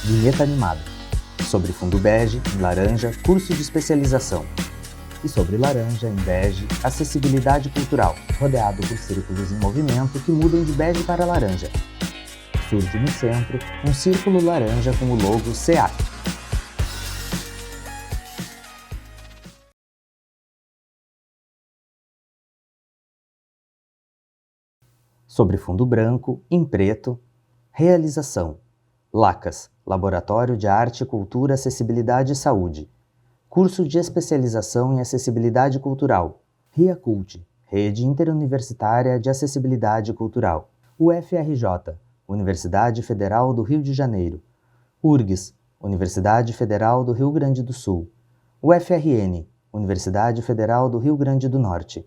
vinheta animada. Sobre fundo bege, em laranja, curso de especialização. E sobre laranja, em bege, acessibilidade cultural, rodeado por círculos em movimento que mudam de bege para laranja. Surge no centro um círculo laranja com o logo SEAC. Sobre fundo branco, em preto, realização. LACAS, Laboratório de Arte, Cultura, Acessibilidade e Saúde. Curso de especialização em acessibilidade cultural. RIACULT, Rede Interuniversitária de Acessibilidade Cultural. UFRJ, Universidade Federal do Rio de Janeiro. URGS, Universidade Federal do Rio Grande do Sul. UFRN, Universidade Federal do Rio Grande do Norte.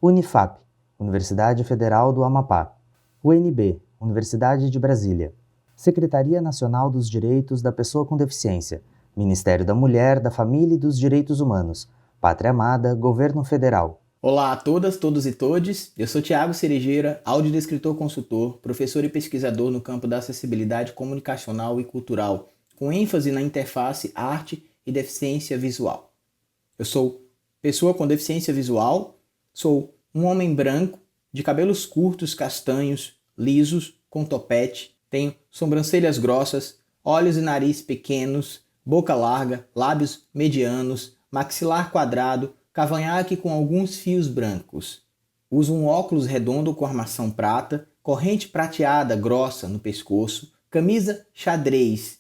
Unifap, Universidade Federal do Amapá. UNB, Universidade de Brasília. Secretaria Nacional dos Direitos da Pessoa com Deficiência. Ministério da Mulher, da Família e dos Direitos Humanos. Pátria Amada, Governo Federal. Olá a todas, todos e todes. Eu sou Thiago Cerejeira, audiodescritor consultor, professor e pesquisador no campo da acessibilidade comunicacional e cultural, com ênfase na interface arte e deficiência visual. Eu sou pessoa com deficiência visual, sou um homem branco, de cabelos curtos, castanhos, lisos, com topete, tenho sobrancelhas grossas, olhos e nariz pequenos, boca larga, lábios medianos, maxilar quadrado, cavanhaque com alguns fios brancos. Uso um óculos redondo com armação prata, corrente prateada grossa no pescoço, camisa xadrez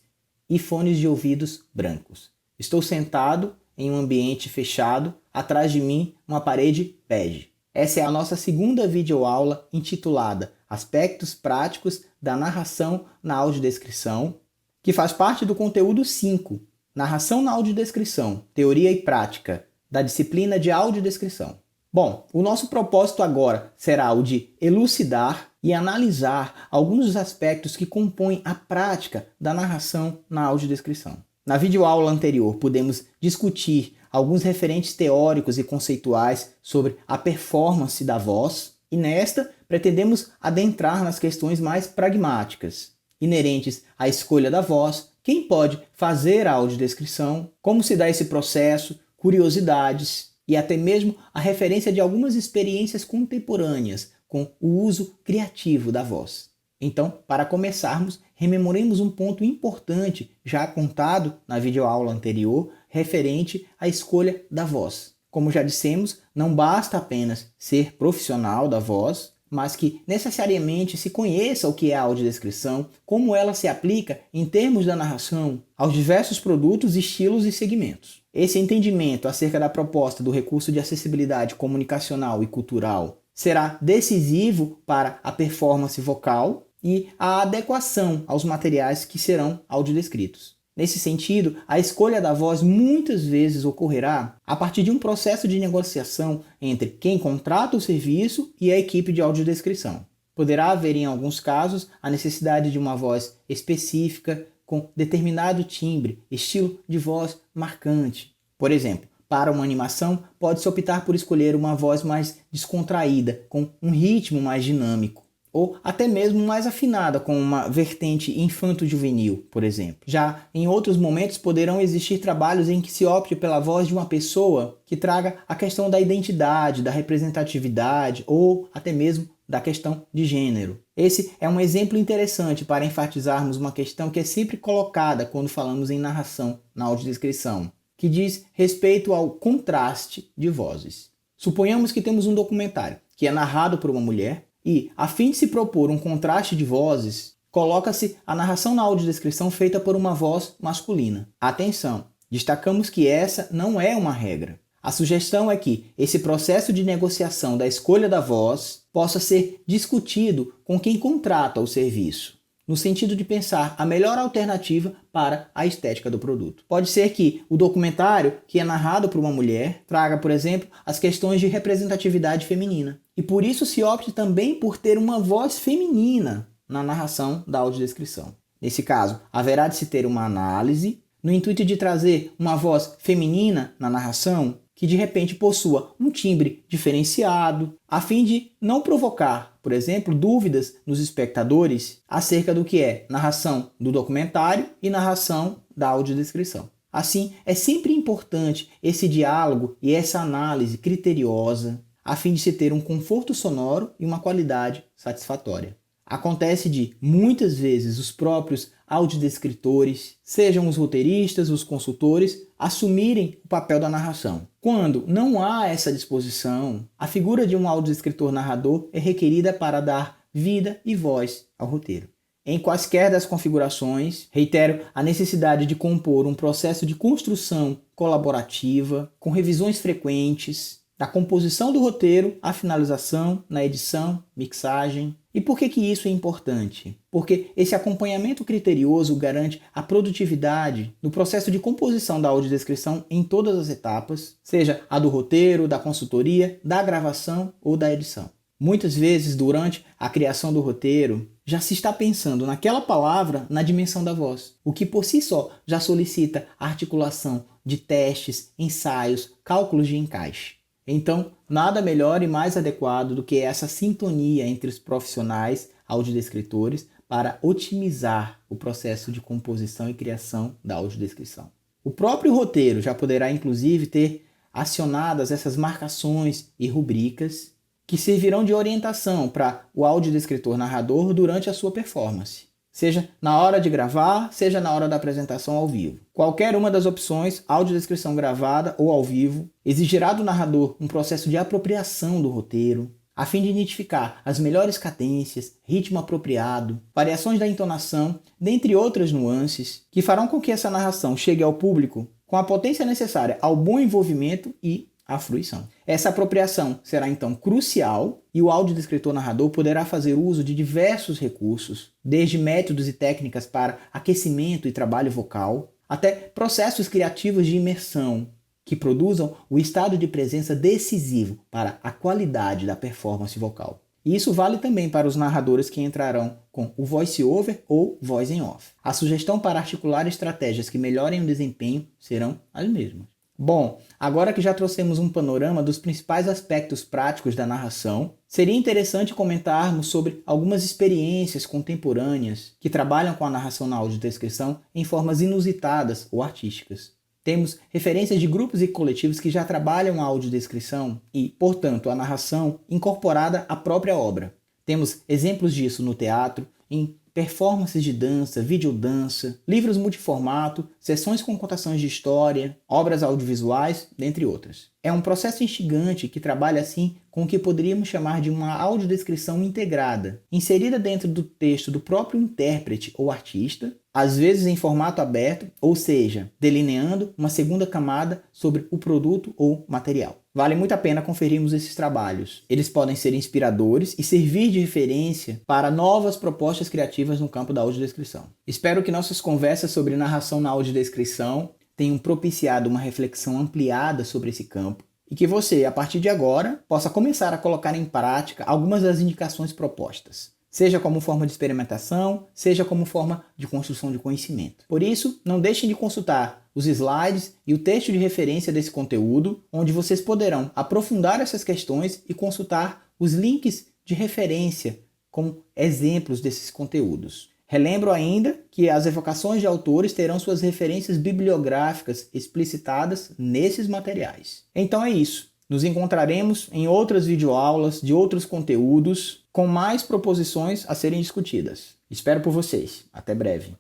e fones de ouvidos brancos. Estou sentado em um ambiente fechado, atrás de mim uma parede bege. Essa é a nossa segunda videoaula intitulada Aspectos Práticos da Narração na Audiodescrição, que faz parte do conteúdo 5, Narração na Audiodescrição, Teoria e Prática, da disciplina de Audiodescrição. Bom, o nosso propósito agora será o de elucidar e analisar alguns dos aspectos que compõem a prática da narração na audiodescrição. Na videoaula anterior, pudemos discutir alguns referentes teóricos e conceituais sobre a performance da voz, e nesta pretendemos adentrar nas questões mais pragmáticas, inerentes à escolha da voz, quem pode fazer a audiodescrição, como se dá esse processo, curiosidades e até mesmo a referência de algumas experiências contemporâneas com o uso criativo da voz. Então, para começarmos, rememoremos um ponto importante já contado na videoaula anterior, referente à escolha da voz. Como já dissemos, não basta apenas ser profissional da voz, mas que necessariamente se conheça o que é a audiodescrição, como ela se aplica em termos da narração aos diversos produtos, estilos e segmentos. Esse entendimento acerca da proposta do recurso de acessibilidade comunicacional e cultural será decisivo para a performance vocal e a adequação aos materiais que serão audiodescritos. Nesse sentido, a escolha da voz muitas vezes ocorrerá a partir de um processo de negociação entre quem contrata o serviço e a equipe de audiodescrição. Poderá haver, em alguns casos, a necessidade de uma voz específica com determinado timbre, estilo de voz marcante. Por exemplo, para uma animação, pode-se optar por escolher uma voz mais descontraída, com um ritmo mais dinâmico, ou até mesmo mais afinada, com uma vertente infanto-juvenil, por exemplo. Já em outros momentos poderão existir trabalhos em que se opte pela voz de uma pessoa que traga a questão da identidade, da representatividade ou até mesmo da questão de gênero. Esse é um exemplo interessante para enfatizarmos uma questão que é sempre colocada quando falamos em narração na audiodescrição, que diz respeito ao contraste de vozes. Suponhamos que temos um documentário que é narrado por uma mulher e, a fim de se propor um contraste de vozes, coloca-se a narração na audiodescrição feita por uma voz masculina. Atenção! Destacamos que essa não é uma regra. A sugestão é que esse processo de negociação da escolha da voz possa ser discutido com quem contrata o serviço, no sentido de pensar a melhor alternativa para a estética do produto. Pode ser que o documentário, que é narrado por uma mulher, traga, por exemplo, as questões de representatividade feminina. E por isso se opte também por ter uma voz feminina na narração da audiodescrição. Nesse caso, haverá de se ter uma análise no intuito de trazer uma voz feminina na narração que que de repente possua um timbre diferenciado, a fim de não provocar, por exemplo, dúvidas nos espectadores acerca do que é narração do documentário e narração da audiodescrição. Assim, é sempre importante esse diálogo e essa análise criteriosa, a fim de se ter um conforto sonoro e uma qualidade satisfatória. Acontece de, muitas vezes, os próprios audiodescritores, sejam os roteiristas, os consultores, assumirem o papel da narração. Quando não há essa disposição, a figura de um audiodescritor narrador é requerida para dar vida e voz ao roteiro. Em quaisquer das configurações, reitero a necessidade de compor um processo de construção colaborativa, com revisões frequentes, da composição do roteiro à finalização, na edição, mixagem. E por que isso é importante? Porque esse acompanhamento criterioso garante a produtividade no processo de composição da audiodescrição em todas as etapas, seja a do roteiro, da consultoria, da gravação ou da edição. Muitas vezes, durante a criação do roteiro, já se está pensando naquela palavra na dimensão da voz, o que por si só já solicita a articulação de testes, ensaios, cálculos de encaixe. Então, nada melhor e mais adequado do que essa sintonia entre os profissionais audiodescritores para otimizar o processo de composição e criação da audiodescrição. O próprio roteiro já poderá, inclusive, ter acionadas essas marcações e rubricas que servirão de orientação para o audiodescritor narrador durante a sua performance, seja na hora de gravar, seja na hora da apresentação ao vivo. Qualquer uma das opções, audiodescrição gravada ou ao vivo, exigirá do narrador um processo de apropriação do roteiro, a fim de identificar as melhores cadências, ritmo apropriado, variações da entonação, dentre outras nuances, que farão com que essa narração chegue ao público com a potência necessária ao bom envolvimento e à fruição. Essa apropriação será então crucial e o audiodescritor narrador poderá fazer uso de diversos recursos, desde métodos e técnicas para aquecimento e trabalho vocal, até processos criativos de imersão, que produzam o estado de presença decisivo para a qualidade da performance vocal. E isso vale também para os narradores que entrarão com o voice-over ou voz em off. A sugestão para articular estratégias que melhorem o desempenho serão as mesmas. Bom, agora que já trouxemos um panorama dos principais aspectos práticos da narração, seria interessante comentarmos sobre algumas experiências contemporâneas que trabalham com a narração na audiodescrição em formas inusitadas ou artísticas. Temos referências de grupos e coletivos que já trabalham a audiodescrição e, portanto, a narração incorporada à própria obra. Temos exemplos disso no teatro, em performances de dança, videodança, livros multiformato, sessões com contações de história, obras audiovisuais, dentre outras. É um processo instigante que trabalha assim com o que poderíamos chamar de uma audiodescrição integrada, inserida dentro do texto do próprio intérprete ou artista, às vezes em formato aberto, ou seja, delineando uma segunda camada sobre o produto ou material. Vale muito a pena conferirmos esses trabalhos. Eles podem ser inspiradores e servir de referência para novas propostas criativas no campo da audiodescrição. Espero que nossas conversas sobre narração na audiodescrição tenham propiciado uma reflexão ampliada sobre esse campo e que você, a partir de agora, possa começar a colocar em prática algumas das indicações propostas, seja como forma de experimentação, seja como forma de construção de conhecimento. Por isso, não deixem de consultar os slides e o texto de referência desse conteúdo, onde vocês poderão aprofundar essas questões e consultar os links de referência com exemplos desses conteúdos. Relembro ainda que as evocações de autores terão suas referências bibliográficas explicitadas nesses materiais. Então é isso. Nos encontraremos em outras videoaulas de outros conteúdos com mais proposições a serem discutidas. Espero por vocês. Até breve.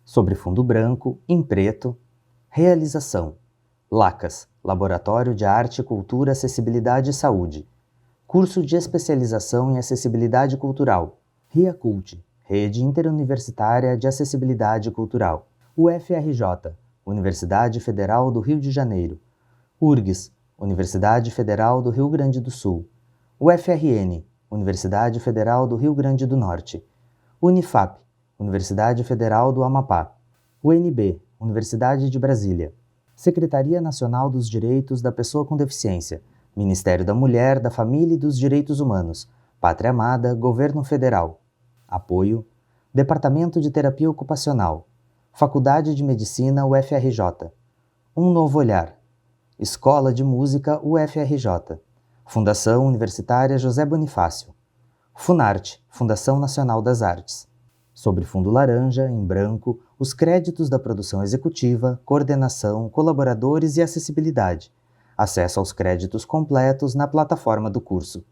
Sobre fundo branco, em preto. Realização: LACAS, Laboratório de Arte, Cultura, Acessibilidade e Saúde. Curso de Especialização em Acessibilidade Cultural. RIACULT, Rede Interuniversitária de Acessibilidade Cultural. UFRJ, Universidade Federal do Rio de Janeiro. URGS, Universidade Federal do Rio Grande do Sul. UFRN, Universidade Federal do Rio Grande do Norte. Unifap, Universidade Federal do Amapá. UNB, Universidade de Brasília. Secretaria Nacional dos Direitos da Pessoa com Deficiência. Ministério da Mulher, da Família e dos Direitos Humanos. Pátria Amada, Governo Federal. Apoio: Departamento de Terapia Ocupacional, Faculdade de Medicina UFRJ, Um Novo Olhar, Escola de Música UFRJ, Fundação Universitária José Bonifácio, Funarte, Fundação Nacional das Artes. Sobre fundo laranja, em branco, os créditos da produção executiva, coordenação, colaboradores e acessibilidade. Acesso aos créditos completos na plataforma do curso.